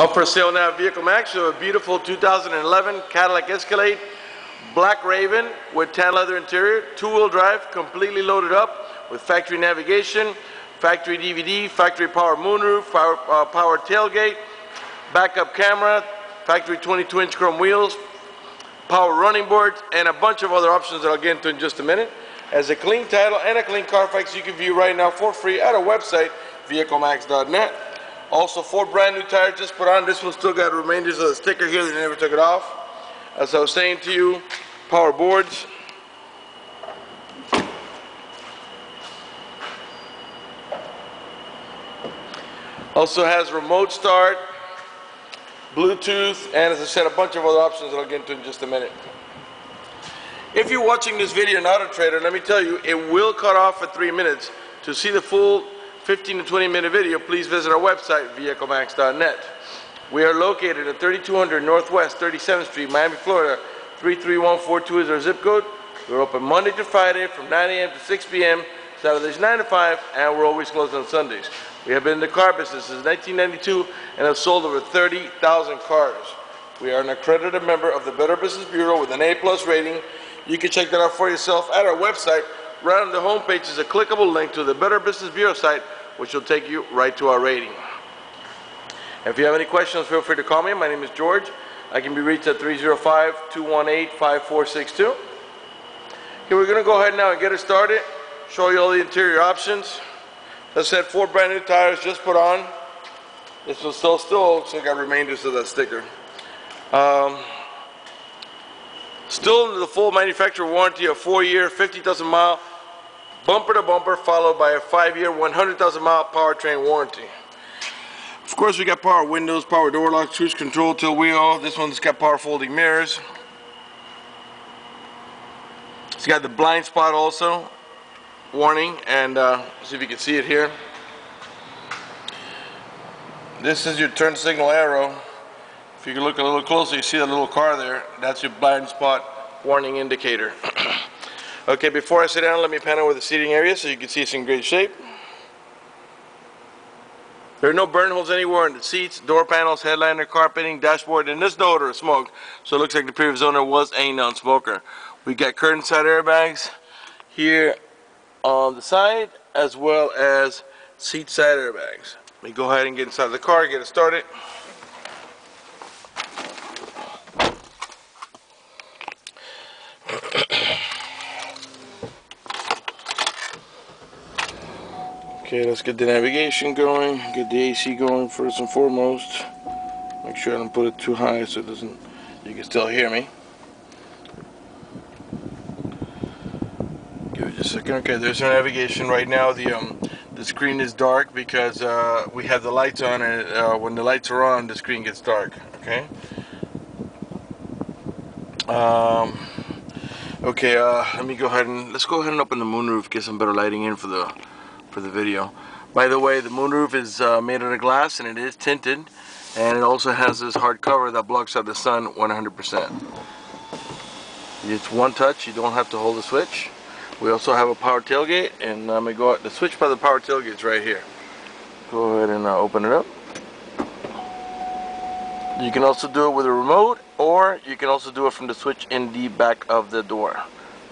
Up for sale now, Vehicle Max. So a beautiful 2011 Cadillac Escalade, black raven with tan leather interior, two-wheel drive, completely loaded up with factory navigation, factory DVD, factory power moonroof, power tailgate, backup camera, factory 22-inch chrome wheels, power running boards, and a bunch of other options that I'll get into in just a minute. As a clean title and a clean Carfax you can view right now for free at our website, vehiclemax.net. Also 4 brand new tires just put on. This one still got remainders of the sticker here, they never took it off. As I was saying to you, power boards. Also has remote start, Bluetooth, and as I said, a bunch of other options that I'll get into in just a minute. If you're watching this video on Auto Trader, let me tell you, it will cut off at 3 minutes. To see the full 15 to 20 minute video, please visit our website, vehiclemax.net. We are located at 3200 Northwest 37th Street, Miami, Florida. 33142 is our zip code. We're open Monday to Friday from 9 a.m. to 6 p.m., Saturdays 9 to 5, and we're always closed on Sundays. We have been in the car business since 1992 and have sold over 30,000 cars. We are an accredited member of the Better Business Bureau with an A+ rating. You can check that out for yourself at our website. Right on the home page is a clickable link to the Better Business Bureau site, which will take you right to our rating. If you have any questions, feel free to call me. My name is George. I can be reached at 305-218-5462. Okay, we're going to go ahead now and get it started. Show you all the interior options. As I said, 4 brand new tires just put on. This one still looks like got remainders of that sticker. Still under the full manufacturer warranty of 4-year, 50,000 mile, bumper to bumper, followed by a 5-year, 100,000 mile powertrain warranty. Of course, we got power windows, power door locks, cruise control, tilt wheel. This one's got power folding mirrors. It's got the blind spot also, warning, and see if you can see it here. This is your turn signal arrow. If you can look a little closer, you see that little car there. That's your blind spot warning indicator. Okay, before I sit down, let me pan over the seating area so you can see it's in great shape. There are no burn holes anywhere in the seats, door panels, headliner, carpeting, dashboard, and there's no odor of smoke. So it looks like the previous owner was a non-smoker. We got curtain side airbags here on the side, as well as seat side airbags. Let me go ahead and get inside the car, get it started. Okay, let's get the navigation going, get the AC going first and foremost. Make sure I don't put it too high so it doesn't, you can still hear me. Give it just a second. Okay, there's our navigation. Right now the screen is dark because we have the lights on, and when the lights are on, the screen gets dark. Okay. Okay, let me go ahead and let's go ahead and open the moonroof, get some better lighting in for the video. By the way, the moonroof is made out of glass and it is tinted, and it also has this hard cover that blocks out the sun 100%. It's one touch, you don't have to hold the switch. We also have a power tailgate, and I'm going to go out. The switch by the power tailgate is right here. Go ahead and open it up. You can also do it with a remote, or you can also do it from the switch in the back of the door.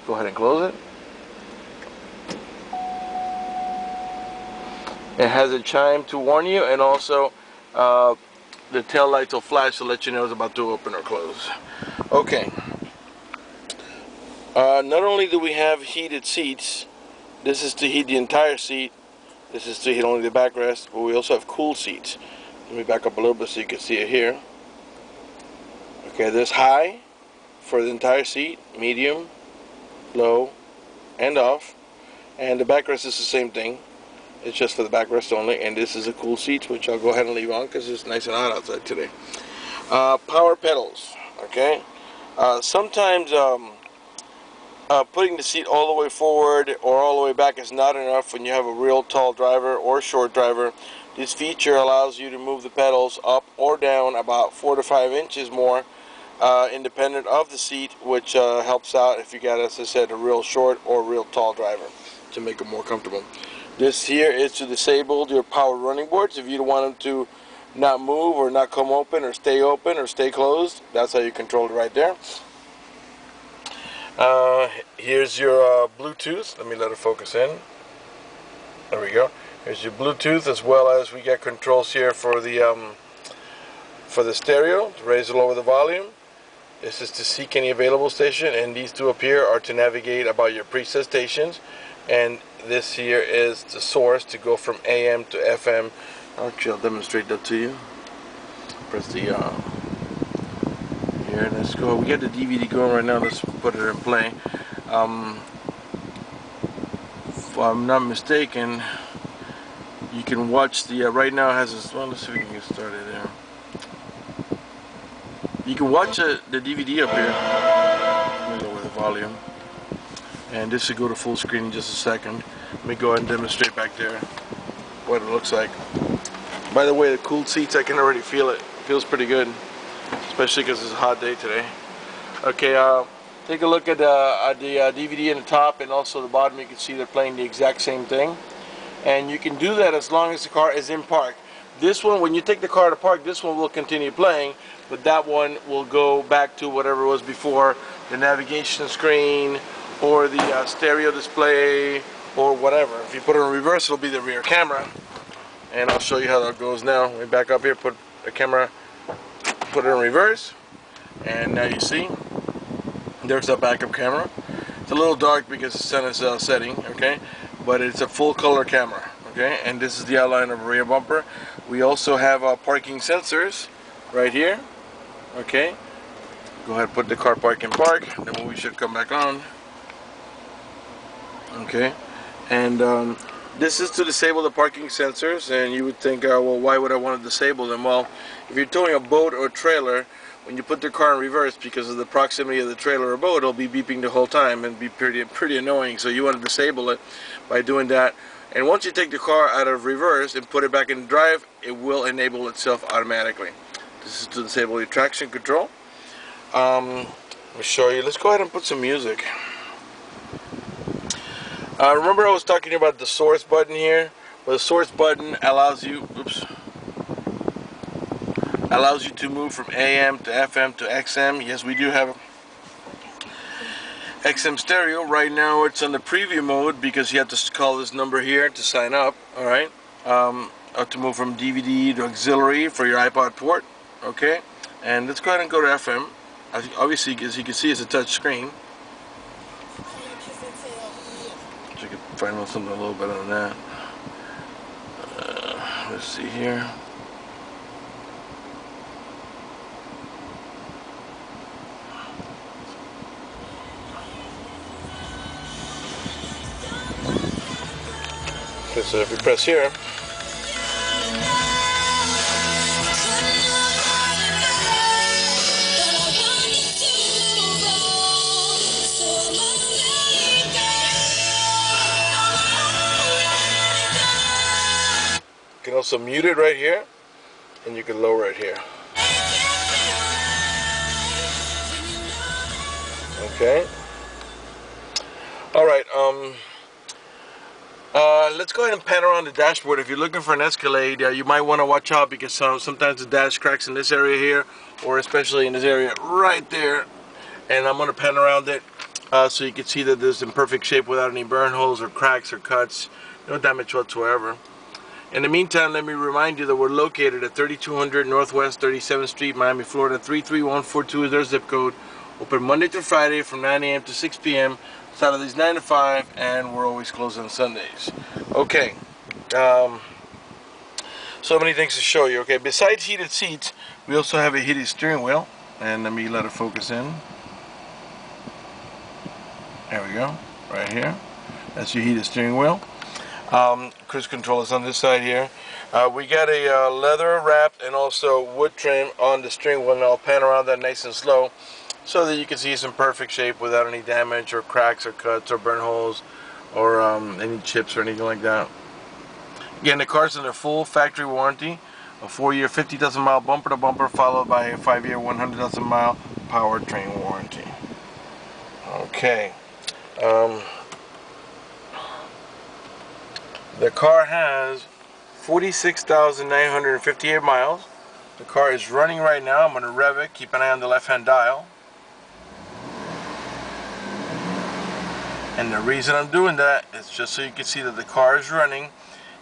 Go ahead and close it. It has a chime to warn you, and also the tail lights will flash to let you know it's about to open or close. Okay. Not only do we have heated seats, this is to heat the entire seat, this is to heat only the backrest, but we also have cool seats. Let me back up a little bit so you can see it here. Okay, there's high for the entire seat, medium, low, and off, and the backrest is the same thing. It's just for the backrest only, and this is a cool seat, which I'll go ahead and leave on because it's nice and hot outside today. Power pedals, okay? Sometimes putting the seat all the way forward or all the way back is not enough when you have a real tall driver or short driver. This feature allows you to move the pedals up or down about 4 to 5 inches more, independent of the seat, which helps out if you got, as I said, a real short or real tall driver to make it more comfortable. This here is to disable your power running boards if you don't want them to not move or not come open or stay closed. That's how you control it right there. Here's your Bluetooth. Let me let it focus in. There we go. Here's your Bluetooth, as well as we got controls here for the stereo, to raise or lower the volume. This is to seek any available station, and these two up here are to navigate about your preset stations. And this here is the source to go from AM to FM. Actually, I'll demonstrate that to you. Press the here, let's go. We got the DVD going right now. Let's put it in play. If I'm not mistaken, you can watch the right now it has this. Well, let's see if we can get started there. You can watch the DVD up here. Let me lower the volume. And this should go to full screen in just a second. Let me go ahead and demonstrate back there what it looks like. By the way, the cooled seats, I can already feel it. It feels pretty good, especially because it's a hot day today. Okay, take a look at the DVD in the top and also the bottom. You can see they're playing the exact same thing. And you can do that as long as the car is in park. This one, when you take the car to park, this one will continue playing, but that one will go back to whatever it was before, the navigation screen, or the stereo display, or whatever. If you put it in reverse, it'll be the rear camera. And I'll show you how that goes now. Let me back up here, put the camera, put it in reverse, and now you see, there's the backup camera. It's a little dark because the sun is setting, okay? But it's a full color camera, okay? And this is the outline of a rear bumper. We also have parking sensors right here, okay? Go ahead and put the car park in park, then we should come back on. Okay, and this is to disable the parking sensors. And you would think, well, why would I want to disable them? Well, if you're towing a boat or trailer, when you put the car in reverse, because of the proximity of the trailer or boat, it'll be beeping the whole time and be pretty annoying. So you want to disable it by doing that. And once you take the car out of reverse and put it back in drive, it will enable itself automatically. This is to disable your traction control. Let me show you. Let's go ahead and put some music. Remember I was talking about the source button here? Well, the source button allows you, allows you to move from AM to FM to XM. Yes, we do have XM stereo. Right now it's on the preview mode because you have to call this number here to sign up. Alright, to move from DVD to auxiliary for your iPod port. Okay, and let's go ahead and go to FM. Obviously, as you can see, it's a touch screen. So you can find out something a little better than that. Let's see here. Okay, so if we press here, you can also mute it right here, and you can lower it here. Okay. All right. Let's go ahead and pan around the dashboard. If you're looking for an Escalade, you might want to watch out because sometimes the dash cracks in this area here, or especially in this area right there. And I'm going to pan around it so you can see that this is in perfect shape without any burn holes or cracks or cuts. No damage whatsoever. In the meantime, let me remind you that we're located at 3200 Northwest 37th Street, Miami, Florida. 33142 is our zip code. Open Monday through Friday from 9 a.m. to 6 p.m. Saturdays 9 to 5, and we're always closed on Sundays. Okay. So many things to show you. Okay. Besides heated seats, we also have a heated steering wheel. And let me let it focus in. There we go. Right here. That's your heated steering wheel. Cruise control is on this side here. We got a leather wrapped and also wood trim on the steering wheel, and I'll pan around that nice and slow so that you can see it's in perfect shape without any damage or cracks or cuts or burn holes or any chips or anything like that. Again, the car's under full factory warranty, a 4-year 50,000 mile bumper to bumper, followed by a 5-year 100,000 mile powertrain warranty. Okay. The car has 46,958 miles. The car is running right now. I'm going to rev it. Keep an eye on the left-hand dial. And the reason I'm doing that is just so you can see that the car is running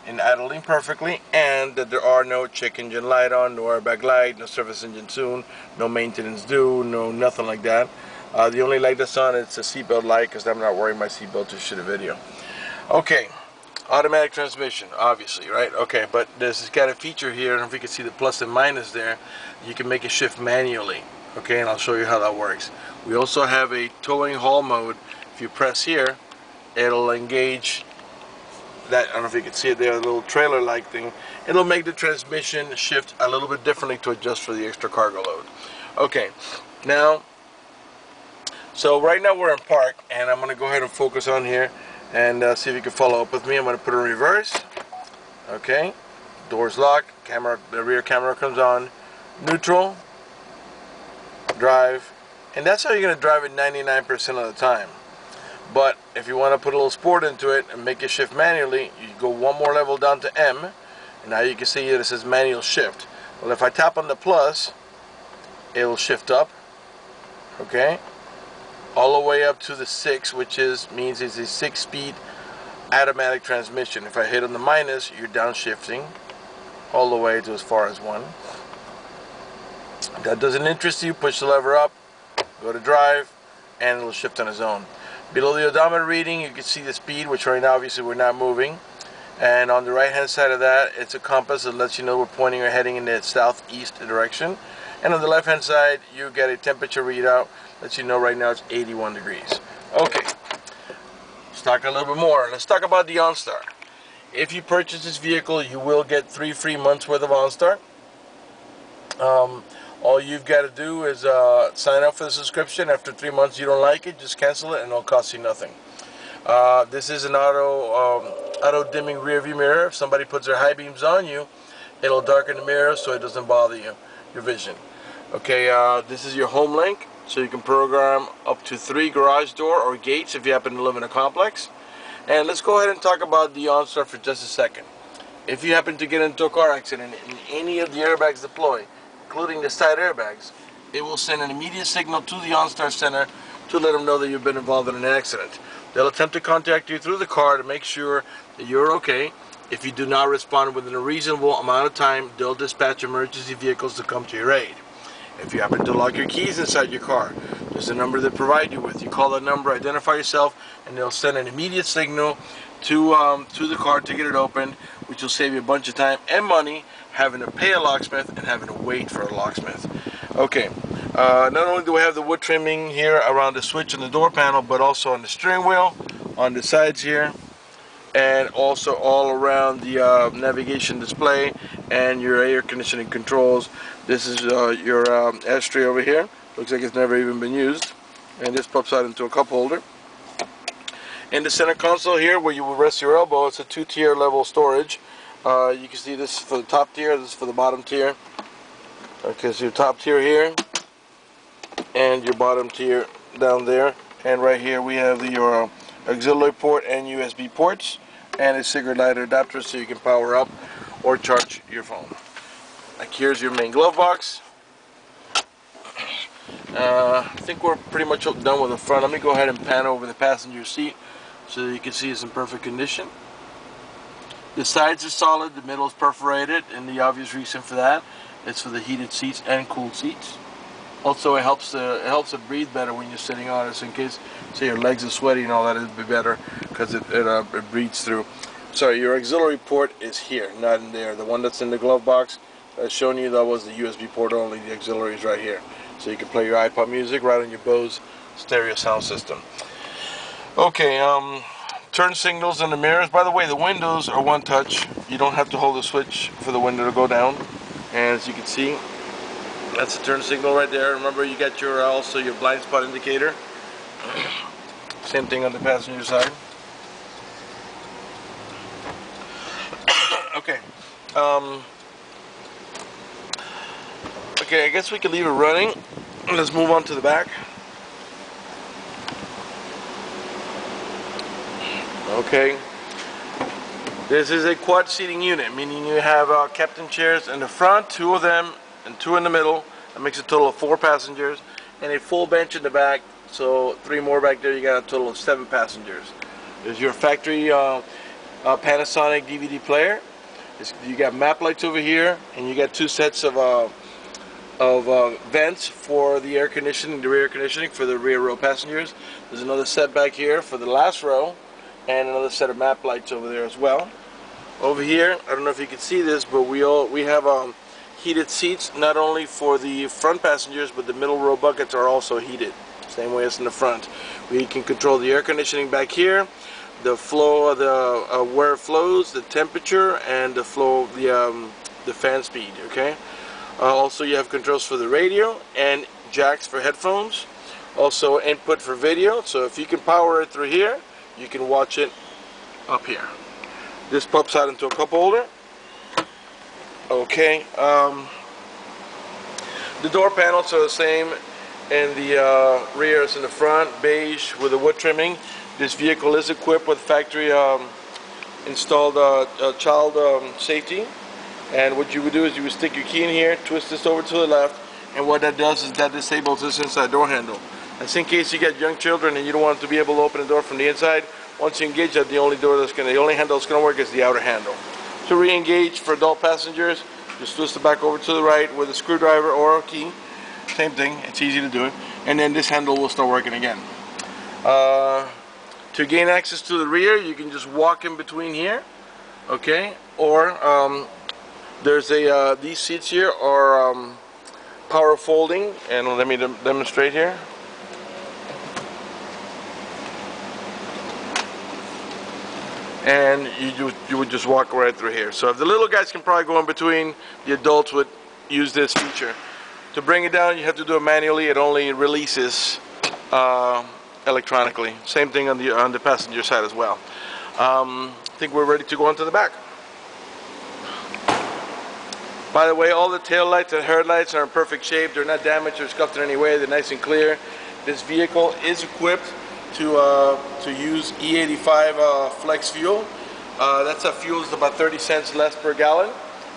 and idling perfectly, and that there are no check engine light on, no airbag light, no service engine soon, no maintenance due, no nothing like that. The only light that's on is a seatbelt light, because I'm not wearing my seatbelt to shoot a video. Okay, automatic transmission, obviously, right? Okay, but there's got a feature here, and if you can see the plus and minus there, you can make it shift manually. Okay, and I'll show you how that works. We also have a towing haul mode. If you press here, it'll engage that. I don't know if you can see it there, a little trailer-like thing. It'll make the transmission shift a little bit differently to adjust for the extra cargo load. Okay, now, so right now we're in park, and I'm going to go ahead and focus on here and see if you can follow up with me. I'm going to put it in reverse. Okay, doors locked, camera, the rear camera comes on, neutral, drive, and that's how you're going to drive it 99% of the time. But if you want to put a little sport into it and make it shift manually, you go one more level down to M, and now you can see that it says manual shift. Well, if I tap on the plus, it'll shift up, okay, all the way up to the 6, which means it's a 6-speed automatic transmission. If I hit on the minus, you're downshifting all the way to as far as 1. If that doesn't interest you, push the lever up, go to drive, and it'll shift on its own. Below the odometer reading, you can see the speed, which right now obviously we're not moving. And on the right hand side of that, it's a compass that lets you know we're pointing or heading in the southeast direction. And on the left hand side, you get a temperature readout, lets you know right now it's 81 degrees. Okay, let's talk a little bit more. Let's talk about the OnStar. If you purchase this vehicle, you will get 3 free months worth of OnStar. All you've got to do is sign up for the subscription. After 3 months you don't like it, just cancel it and it'll cost you nothing. This is an auto dimming rear view mirror. If somebody puts their high beams on you, it'll darken the mirror so it doesn't bother your vision. Okay, this is your home link, so you can program up to 3 garage door or gates if you happen to live in a complex. And let's go ahead and talk about the OnStar for just a second. If you happen to get into a car accident and any of the airbags deploy, including the side airbags, it will send an immediate signal to the OnStar center to let them know that you've been involved in an accident. They'll attempt to contact you through the car to make sure that you're okay. If you do not respond within a reasonable amount of time, they'll dispatch emergency vehicles to come to your aid. If you happen to lock your keys inside your car, there's a number they provide you with. You call that number, identify yourself, and they'll send an immediate signal to the car to get it opened, which will save you a bunch of time and money having to pay a locksmith and having to wait for a locksmith. Okay, not only do we have the wood trimming here around the switch and the door panel, but also on the steering wheel, on the sides here, and also all around the navigation display and your air conditioning controls. This is your ashtray over here. Looks like it's never even been used, and this pops out into a cup holder. In the center console here, where you will rest your elbow, it's a 2-tier level storage. You can see this is for the top tier, this is for the bottom tier. Okay, so your top tier here, and your bottom tier down there. And right here we have your auxiliary port and USB ports, and a cigarette lighter adapter so you can power up or charge your phone. Like, here's your main glove box. I think we're pretty much done with the front. Let me go ahead and pan over the passenger seat so that you can see it's in perfect condition. The sides are solid, the middle is perforated, and the obvious reason for that is for the heated seats and cooled seats. Also, it helps it breathe better when you're sitting on it, so in case, say, your legs are sweaty and all that, it'd be better because it breathes through. Sorry, your auxiliary port is here, not in there. The one that's in the glove box I've shown you, that was the USB port only. The auxiliary is right here, so you can play your iPod music right on your BOSE stereo sound system. Okay, turn signals in the mirrors. By the way, the windows are one touch. You don't have to hold the switch for the window to go down. And as you can see, that's the turn signal right there. Remember, you got your also your blind spot indicator. Same thing on the passenger side. Okay. Okay, I guess we can leave it running. Let's move on to the back. Okay. This is a quad seating unit, meaning you have captain chairs in the front, 2 of them, and 2 in the middle. That makes a total of 4 passengers, and a full bench in the back, so 3 more back there. You got a total of 7 passengers. There's your factory Panasonic DVD player. You got map lights over here, and you got 2 sets of vents for the air conditioning, the rear conditioning for the rear row passengers. There's another set back here for the last row, and another set of map lights over there as well. Over here, I don't know if you can see this, but we have heated seats, not only for the front passengers, but the middle row buckets are also heated, same way as in the front. We can control the air conditioning back here, the flow of the where it flows, the temperature, and the flow of the fan speed. Okay. Also, you have controls for the radio and jacks for headphones. Also, input for video. So if you can power it through here, you can watch it up here. This pops out into a cup holder. Okay. The door panels are the same in the rear as in the front, beige with a wood trimming. This vehicle is equipped with factory installed child safety. And what you would do is you would stick your key in here, twist this over to the left, and what that does is that disables this inside door handle. That's in case you get young children and you don't want them to be able to open the door from the inside. Once you engage that, the only handle that's going to work is the outer handle. To re-engage for adult passengers, just twist it back over to the right with a screwdriver or a key. Same thing, it's easy to do it. And then this handle will start working again. To gain access to the rear, you can just walk in between here, okay? Or there's these seats here are power folding, and let me demonstrate here. And you would just walk right through here. So if the little guys can probably go in between, the adults would use this feature. To bring it down, you have to do it manually. It only releases electronically. Same thing on the passenger side as well. I think we're ready to go onto the back. By the way, all the tail lights and headlights are in perfect shape. They're not damaged or scuffed in any way. They're nice and clear. This vehicle is equipped to use E85 flex fuel. That's a fuel that's about 30 cents less per gallon,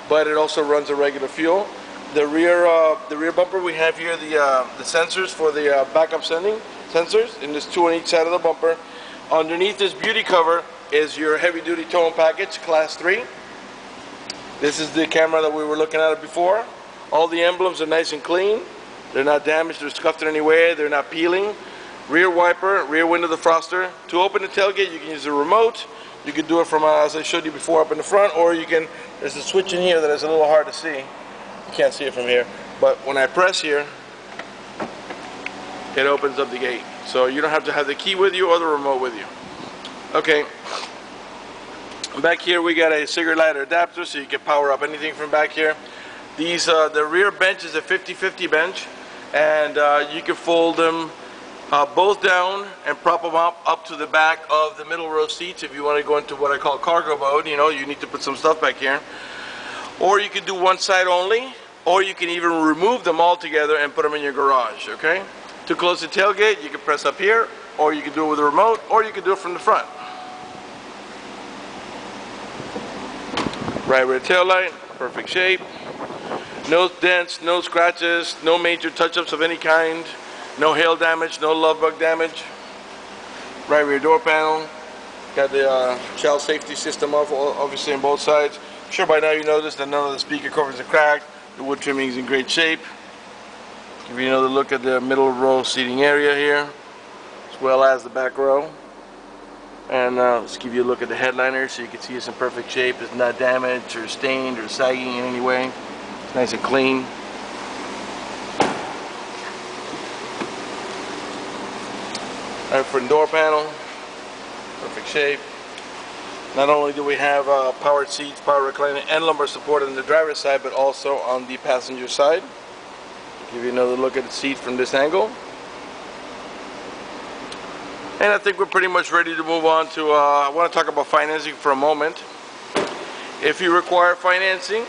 but it also runs a regular fuel. The rear bumper, we have here the sensors for the backup sending sensors, and there's 2 on each side of the bumper. Underneath this beauty cover is your heavy-duty towing package, Class 3. This is the camera that we were looking at before. All the emblems are nice and clean. They're not damaged or scuffed in any way. They're not peeling. Rear wiper, rear window defroster. To open the tailgate, you can use a remote. You can do it from, as I showed you before, up in the front, or you can, there's a switch in here that is a little hard to see. You can't see it from here. But when I press here, it opens up the gate. So you don't have to have the key with you or the remote with you. Okay. Back here we got a cigarette lighter adapter, so you can power up anything from back here. These the rear bench is a 50-50 bench, and you can fold them both down and prop them up to the back of the middle row seats if you want to go into what I call cargo mode. You know, you need to put some stuff back here. Or you can do one side only, or you can even remove them all together and put them in your garage, okay? To close the tailgate, you can press up here, or you can do it with a remote, or you can do it from the front. Right rear tail light, perfect shape. No dents, no scratches, no major touch-ups of any kind. No hail damage, no love bug damage. Right rear door panel. Got the child safety system off, obviously on both sides. I'm sure by now you noticed that none of the speaker covers are cracked. The wood trimming is in great shape. Give you another look at the middle row seating area here, as well as the back row. And let's give you a look at the headliner so you can see it's in perfect shape. It's not damaged or stained or sagging in any way. It's nice and clean. Right front door panel, perfect shape. Not only do we have powered seats, power recliner, and lumbar support on the driver's side, but also on the passenger side. Give you another look at the seat from this angle. And I think we're pretty much ready to move on to, I want to talk about financing for a moment. If you require financing,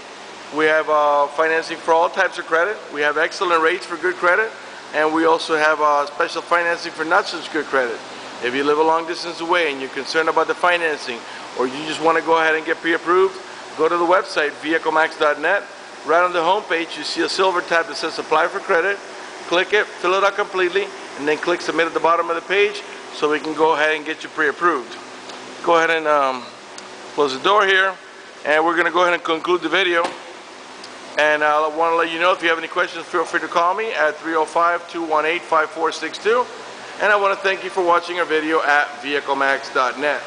we have financing for all types of credit. We have excellent rates for good credit, and we also have special financing for not such good credit. If you live a long distance away and you're concerned about the financing, or you just want to go ahead and get pre-approved, go to the website, vehiclemax.net. Right on the home page, you see a silver tab that says Apply for Credit. Click it, fill it out completely, and then click Submit at the bottom of the page so we can go ahead and get you pre-approved. Go ahead and close the door here, and we're going to go ahead and conclude the video. And I want to let you know, if you have any questions, feel free to call me at 305-218-5462. And I want to thank you for watching our video at vehiclemax.net.